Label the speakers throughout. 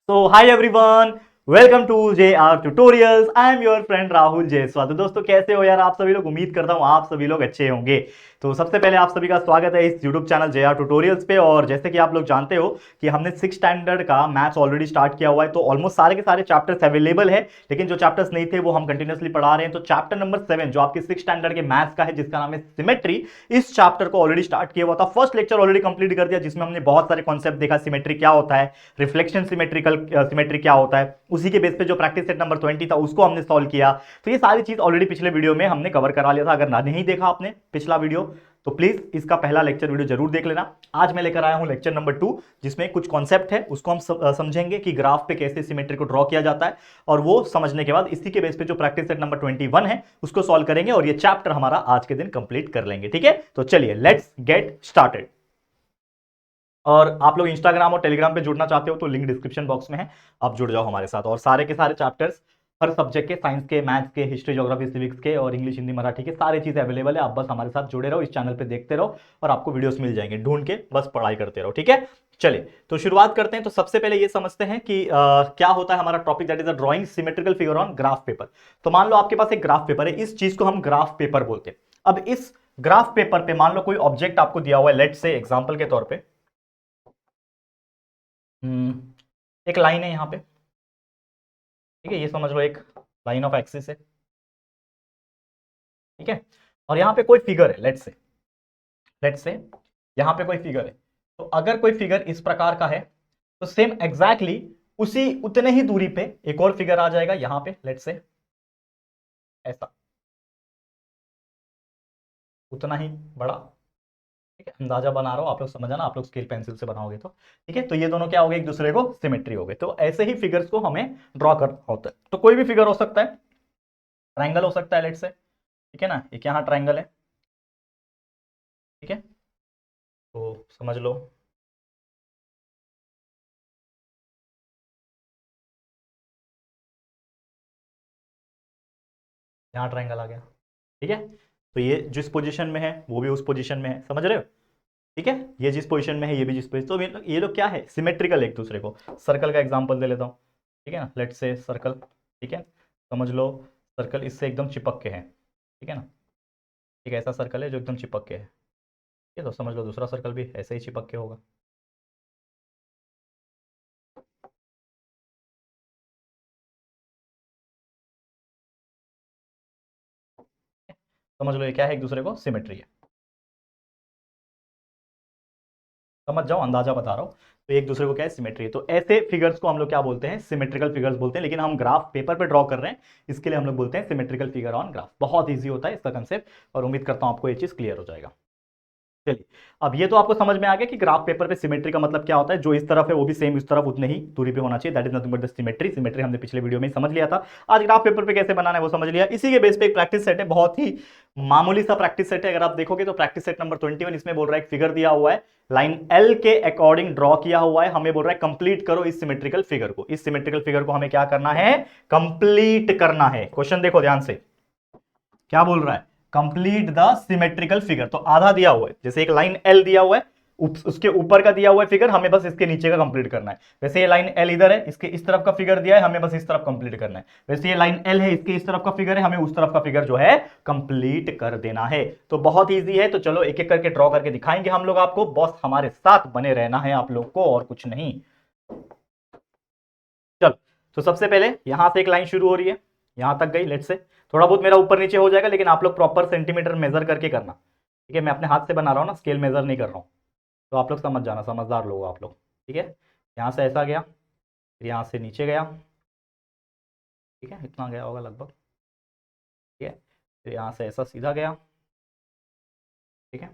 Speaker 1: So hi everyone, welcome to JR Tutorials. I am your friend Rahul Jaiswal. तो दोस्तों कैसे हो यार आप सभी लोग। उम्मीद करता हूँ आप सभी लोग अच्छे होंगे। तो सबसे पहले आप सभी का स्वागत है इस YouTube चैनल JR Tutorials पे। और जैसे कि आप लोग जानते हो कि हमने 6 स्टैंडर्ड का मैथ्स ऑलरेडी स्टार्ट किया हुआ है, तो ऑलमोस्ट सारे के सारे चैप्टर्स अवेलेबल है, लेकिन जो चैप्टर्स नहीं थे वो हम कंटिन्यूसली पढ़ा रहे हैं। तो चैप्टर नंबर 7 जो आपके 6 स्टैंडर्ड के मैथ्स का है, जिसका नाम है सिमेट्री, इस चैप्टर को ऑलरेडी स्टार्ट किया हुआ था। फर्स्ट लेक्चर ऑलरेडी कंप्लीट कर दिया, जिसमें हमने बहुत सारे कॉन्सेप्ट देखा। सिमेट्री क्या होता है, रिफ्लेक्शन सिमेट्रिकल सिमेट्री क्या होता है, उसी के बेस पे जो प्रैक्टिस सेट नंबर 20 था उसको हमने सॉल्व किया। तो ये सारी चीज ऑलरेडी पिछले वीडियो में हमने कवर करा लिया था। अगर नहीं देखा आपने पिछला वीडियो तो प्लीज इसका पहला लेक्चर वीडियो जरूर देख लेना। आज मैं लेकर आया हूं लेक्चर नंबर 2, जिसमें कुछ कॉन्सेप्ट है उसको हम समझेंगे कि ग्राफ पे कैसे सिमेट्री को ड्रॉ किया जाता है, और वो समझने के बाद इसी के बेस पे जो प्रैक्टिस सेट नंबर 21 है उसको सॉल्व करेंगे, और ये चैप्टर हमारा आज के दिन कंप्लीट कर लेंगे। ठीक है, तो चलिए लेट्स गेट स्टार्टेड। और आप लोग इंस्टाग्राम और टेलीग्राम पे जुड़ना चाहते हो तो लिंक डिस्क्रिप्शन बॉक्स में है, आप जुड़ जाओ हमारे साथ। और सारे के सारे चैप्टर्स हर सब्जेक्ट के, साइंस के, मैथ्स के, हिस्ट्री, ज्योग्राफी, सिविक्स के और इंग्लिश, हिंदी, मराठी के सारी चीजें अवेलेबल है। आप बस हमारे साथ जुड़े रहो, इस चैनल पे देखते रहो और आपको वीडियोस मिल जाएंगे, ढूंढ के बस पढ़ाई करते रहो। ठीक है, चलिए तो शुरुआत करते हैं। तो सबसे पहले ये समझते हैं कि क्या होता है हमारा topic, that is a drawing symmetrical figure on graph paper. तो मान लो आपके पास एक ग्राफ पेपर है, इस चीज को हम ग्राफ पेपर बोलते हैं। अब इस ग्राफ पेपर पे मान लो कोई ऑब्जेक्ट आपको दिया हुआ है, लेट से एग्जांपल के तौर पे एक लाइन है यहाँ पे। ठीक है, ये समझ लो एक लाइन ऑफ एक्सिस है। ठीक है, और यहाँ पे कोई फिगर है, लेट्स से यहाँ पे कोई फिगर है। तो अगर कोई फिगर इस प्रकार का है तो सेम एग्जैक्टली उसी उतने ही दूरी पे एक और फिगर आ जाएगा यहाँ पे, लेट्स से ऐसा, उतना ही बड़ा। ठीक है, अंदाजा बना रहा हूं, आप लोग समझ आना, आप लोग स्केल पेंसिल से बनाओगे तो। ठीक है, तो ये दोनों क्या हो गए, एक दूसरे को सिमेट्री हो गए। तो ऐसे ही फिगर्स को हमें ड्रॉ करना होता है। तो कोई भी फिगर हो सकता है, ट्राइंगल हो सकता है लेट्स से। ठीक है ना, एक यहाँ ट्राइंगल है। ठीक है, तो समझ लो यहाँ ट्राइंगल आ गया। ठीक है, तो ये जिस पोजीशन में है वो भी उस पोजीशन में है, समझ रहे हो। ठीक है, ये जिस पोजीशन में है ये भी जिस पोजीशन, तो ये लोग क्या है, सिमेट्रिकल एक दूसरे को। सर्कल का एग्जांपल दे लेता हूँ। ठीक है ना, लेट्स से सर्कल। ठीक है, समझ लो सर्कल इससे एकदम चिपक के है। ठीक है ना, एक ऐसा सर्कल है जो एकदम चिपक के है। ठीक है, तो समझ लो दूसरा सर्कल भी ऐसे ही चिपक के होगा। समझ लो ये क्या है, एक दूसरे को सिमेट्री है। समझ जाओ, अंदाजा बता रहा हूं। तो एक दूसरे को क्या है, सिमेट्री है। तो ऐसे फिगर्स को हम लोग क्या बोलते हैं, सिमेट्रिकल फिगर्स बोलते हैं। लेकिन हम ग्राफ पेपर पे ड्रॉ कर रहे हैं, इसके लिए हम लोग बोलते हैं सिमेट्रिकल फिगर ऑन ग्राफ। बहुत ईजी होता है इसका कंसेप्ट, और उम्मीद करता हूं आपको ये चीज क्लियर हो जाएगा। चलिए, अब ये तो आपको समझ में आ गया कि ग्राफ पेपर पे सिमेट्री का मतलब क्या होता है। जो इस तरफ है वो भी सेम इस तरफ उतने ही दूरी पे होना चाहिए, that is nothing but the symmetry. Symmetry हमने पिछले वीडियो में ही समझ लिया था। आज ग्राफ पेपर पे कैसे बनाना है वो समझ लिया। इसी के बेस पे एक प्रैक्टिस सेट है, बहुत ही मामूली सा प्रैक्टिस सेट है। अगर आप देखोगे तो प्रैक्टिस सेट नंबर 21, इसमें बोल रहा है एक फिगर दिया हुआ है, लाइन एल के अकॉर्डिंग ड्रॉ किया हुआ है। हमें बोल रहा है कंप्लीट करो इस सिमेट्रिकल फिगर को। इस सिमेट्रिकल फिगर को हमें क्या करना है, कंप्लीट करना है। क्वेश्चन देखो ध्यान से, क्या बोल रहा है, कंप्लीट द सिमेट्रिकल फिगर। तो आधा दिया हुआ है, जैसे एक लाइन एल दिया हुआ है, उसके ऊपर का दिया हुआ है फिगर, हमें बस इसके नीचे का कंप्लीट करना है। वैसे ये लाइन एल इधर है, इसके इस तरफ का फिगर दिया है, हमें बस इस तरफ कंप्लीट करना है। वैसे ये लाइन एल है, इसके इस तरफ का फिगर है, हमें उस तरफ का फिगर जो है कंप्लीट कर देना है। तो बहुत ईजी है। तो चलो एक एक करके ड्रॉ करके दिखाएंगे हम लोग आपको। बस हमारे साथ बने रहना है आप लोग को, और कुछ नहीं। चलो, तो सबसे पहले यहां से एक लाइन शुरू हो रही है, यहां तक गई, लेट से। थोड़ा बहुत मेरा ऊपर नीचे हो जाएगा, लेकिन आप लोग प्रॉपर सेंटीमीटर मेजर करके करना। ठीक है, मैं अपने हाथ से बना रहा हूं ना, स्केल मेजर नहीं कर रहा हूं। तो आप लोग समझ जाना, समझदार लोग आप लोग। ठीक है, यहां से ऐसा गया, फिर यहां से नीचे गया। ठीक है, इतना गया होगा लगभग। ठीक है, फिर यहां से ऐसा सीधा गया। ठीक है,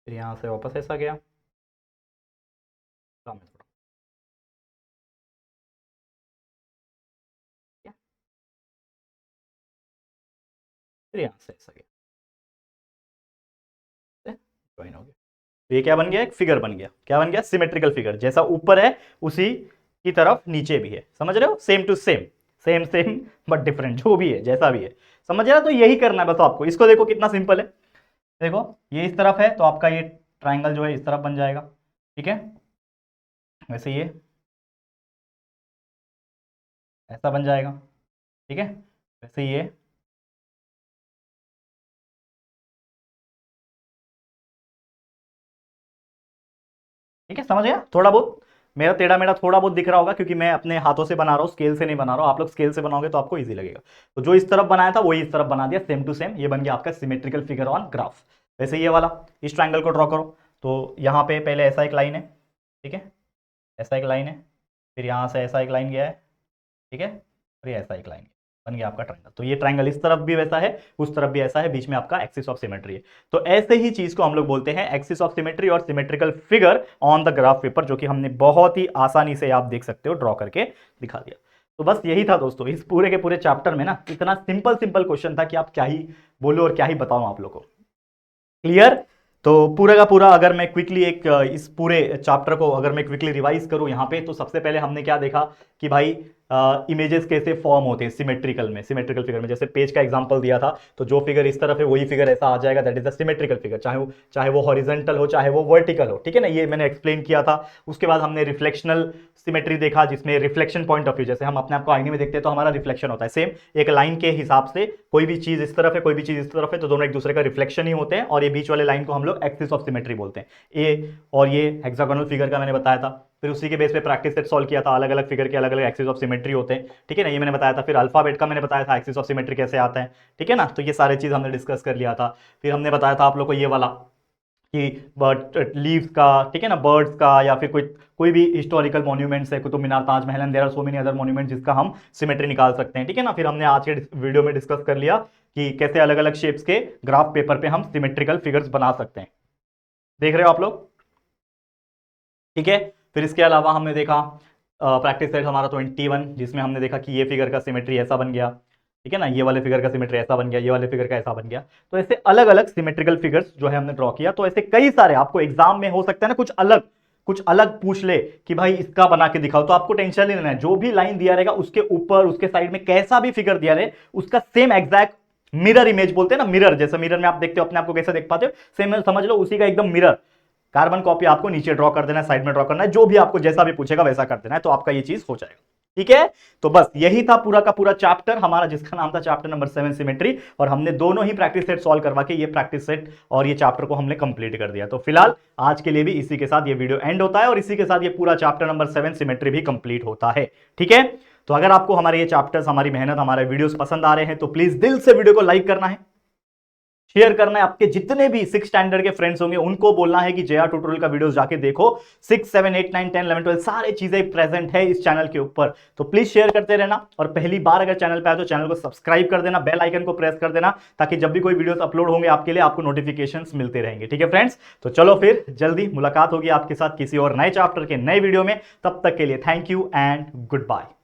Speaker 1: फिर यहां से वापस ऐसा गया। सामने थोड़ा। ठीक है, फिर यहां से ऐसा गया, ज्वाइन हो गया। तो ये क्या बन गया, एक फिगर बन गया। क्या बन गया, सिमेट्रिकल फिगर। जैसा ऊपर है उसी की तरफ नीचे भी है, समझ रहे हो, same to same, same same but different, जो भी है जैसा भी है, समझ रहे हो। तो यही करना है बस आपको। इसको देखो कितना सिंपल है। देखो ये इस तरफ है तो आपका ये ट्राइंगल जो है इस तरफ बन जाएगा। ठीक है, वैसे ये ऐसा बन जाएगा। ठीक है, वैसे ये ठीक है, समझ गया। थोड़ा बहुत मेरा टेढ़ा मेढ़ा थोड़ा बहुत दिख रहा होगा क्योंकि मैं अपने हाथों से बना रहा हूँ, स्केल से नहीं बना रहा हूँ। आप लोग स्केल से बनाओगे तो आपको इजी लगेगा। तो जो इस तरफ बनाया था वही इस तरफ बना दिया, सेम टू सेम। ये बन गया आपका सिमेट्रिकल फिगर ऑन ग्राफ। वैसे ये वाला, इस ट्रायंगल को ड्रॉ करो। तो यहाँ पे पहले ऐसा एक लाइन है, ठीक है, ऐसा एक लाइन है, फिर यहाँ से ऐसा एक लाइन गया है, ठीक है, और ये ऐसा एक लाइन बन गया आपका ट्रायंगल। तो ये ट्रायंगल इस तरफ भी वैसा है, उस तरफ भी ऐसा है, बीच में आपका एक्सिस ऑफ सिमेट्री है। तो ऐसे ही चीज को हम लोग बोलते हैं एक्सिस ऑफ सिमेट्री और symmetrical figure on the graph paper, जो कि हमने बहुत ही आसानी से आप देख सकते हो ड्रॉ करके दिखा दिया। तो बस यही था दोस्तों, इस पूरे के पूरे चैप्टर में ना इतना सिंपल सिंपल क्वेश्चन था कि आप क्या ही बोलो और क्या ही बताऊं आप लोगों को। क्लियर? तो पूरा का पूरा अगर मैं क्विकली एक इस पूरे चैप्टर को अगर मैं क्विकली रिवाइज करूं यहाँ पे, तो सबसे पहले हमने क्या देखा कि भाई इमेजेस कैसे फॉर्म होते हैं सिमेट्रिकल में, सिमेट्रिकल फिगर में। जैसे पेज का एग्जांपल दिया था, तो जो फिगर इस तरफ है वही फिगर ऐसा आ जाएगा, that is the symmetrical figure, चाहे वो हॉरिजॉन्टल हो चाहे वो वर्टिकल हो। ठीक है ना, ये मैंने एक्सप्लेन किया था। उसके बाद हमने रिफ्लेक्शनल सिमेट्री देखा, जिसमें रिफ्लेक्शन पॉइंट ऑफ व्यू, जैसे हम अपने आप को आईने में देखते हैं तो हमारा रिफ्लेक्शन होता है सेम एक लाइन के हिसाब से। कोई भी चीज इस तरफ है, कोई भी चीज इस तरफ है, तो दोनों एक दूसरे का रिफ्लेक्शन ही होते हैं, और ये बीच वाले लाइन को हम लोग एक्सिस ऑफ सिमेट्री बोलते हैं। ए और ये हेक्सागोनल फिगर का मैंने बताया था। फिर उसी के बेस पे प्रैक्टिस सेट सॉल्व किया था, अलग अलग फिगर के अलग अलग एक्सिस ऑफ सिमेट्री होते हैं। ठीक है ना, ये मैंने बताया था। फिर अल्फाबेट का मैंने बताया था एक्सिस ऑफ सिमेट्री कैसे आता है। ठीक है ना, तो ये सारे चीज हमने डिस्कस कर लिया था। फिर हमने बताया था आप लोग को ये वाला कि बर्ड लीव्स का, ठीक है ना, बर्ड्स का, या फिर कोई भी हिस्टोरिकल मॉन्यूमेंट्स है, Qutub Minar, Taj Mahal, and there are so many other monuments जिसका हम सिमेट्री निकाल सकते हैं। ठीक है ना, फिर हमने आज के वीडियो में डिस्कस कर लिया कि कैसे अलग अलग शेप्स के ग्राफ पेपर पे हम सिमेट्रिकल फिगर्स बना सकते हैं। देख रहे हो आप लोग? ठीक है, फिर इसके अलावा हमने देखा प्रैक्टिस सेट हमारा 21, जिसमें हमने देखा कि ये फिगर का सिमेट्री ऐसा बन गया। ठीक है ना, ये वाले फिगर का सिमेट्री ऐसा बन गया, ये वाले फिगर का ऐसा बन गया। तो ऐसे अलग अलग सिमेट्रिकल फिगर्स जो है हमने ड्रॉ किया। तो ऐसे कई सारे आपको एग्जाम में हो सकता है ना कुछ अलग पूछ ले कि भाई इसका बना के दिखाओ, तो आपको टेंशन नहीं लेना है। जो भी लाइन दिया रहेगा उसके ऊपर उसके साइड में कैसा भी फिगर दिया रहे, उसका सेम एग्जैक्ट मिरर इमेज बोलते हैं ना, मिरर, जैसे मिरर में आप देखते हो अपने आप को कैसे देख पाते हो, सेम समझ लो उसी का एकदम मिरर कार्बन कॉपी आपको नीचे ड्रॉ कर देना है, साइड में ड्रॉ करना है, जो भी आपको जैसा भी पूछेगा वैसा कर देना है, तो आपका ये चीज हो जाएगा। ठीक है, तो बस यही था पूरा का पूरा चैप्टर हमारा, जिसका नाम था चैप्टर नंबर 7 सिमेट्री। और हमने दोनों ही प्रैक्टिस सेट सॉल्व करवा के ये प्रैक्टिस सेट और ये चैप्टर को हमने कंप्लीट कर दिया। तो फिलहाल आज के लिए भी इसी के साथ ये वीडियो एंड होता है, और इसी के साथ ये पूरा चैप्टर नंबर 7 सिमेट्री भी कंप्लीट होता है। ठीक है, तो अगर आपको हमारे ये चैप्टर्स, हमारी मेहनत, हमारे वीडियोस पसंद आ रहे हैं, तो प्लीज दिल से वीडियो को लाइक करना है, शेयर करना है। आपके जितने भी 6 स्टैंडर्ड के फ्रेंड्स होंगे उनको बोलना है कि जेआर ट्यूटोरियल का वीडियोस जाके देखो। 6, 7, 8, 9, 10, 11, 12 सारे चीजें प्रेजेंट है इस चैनल के ऊपर। तो प्लीज शेयर करते रहना, और पहली बार अगर चैनल पे आए तो चैनल को सब्सक्राइब कर देना, बेल आइकन को प्रेस कर देना, ताकि जब भी कोई वीडियोस अपलोड होंगे आपके लिए आपको नोटिफिकेशंस मिलते रहेंगे। ठीक है फ्रेंड्स, तो चलो फिर जल्दी मुलाकात होगी आपके साथ किसी और नए चैप्टर के नए वीडियो में। तब तक के लिए thank you and good bye.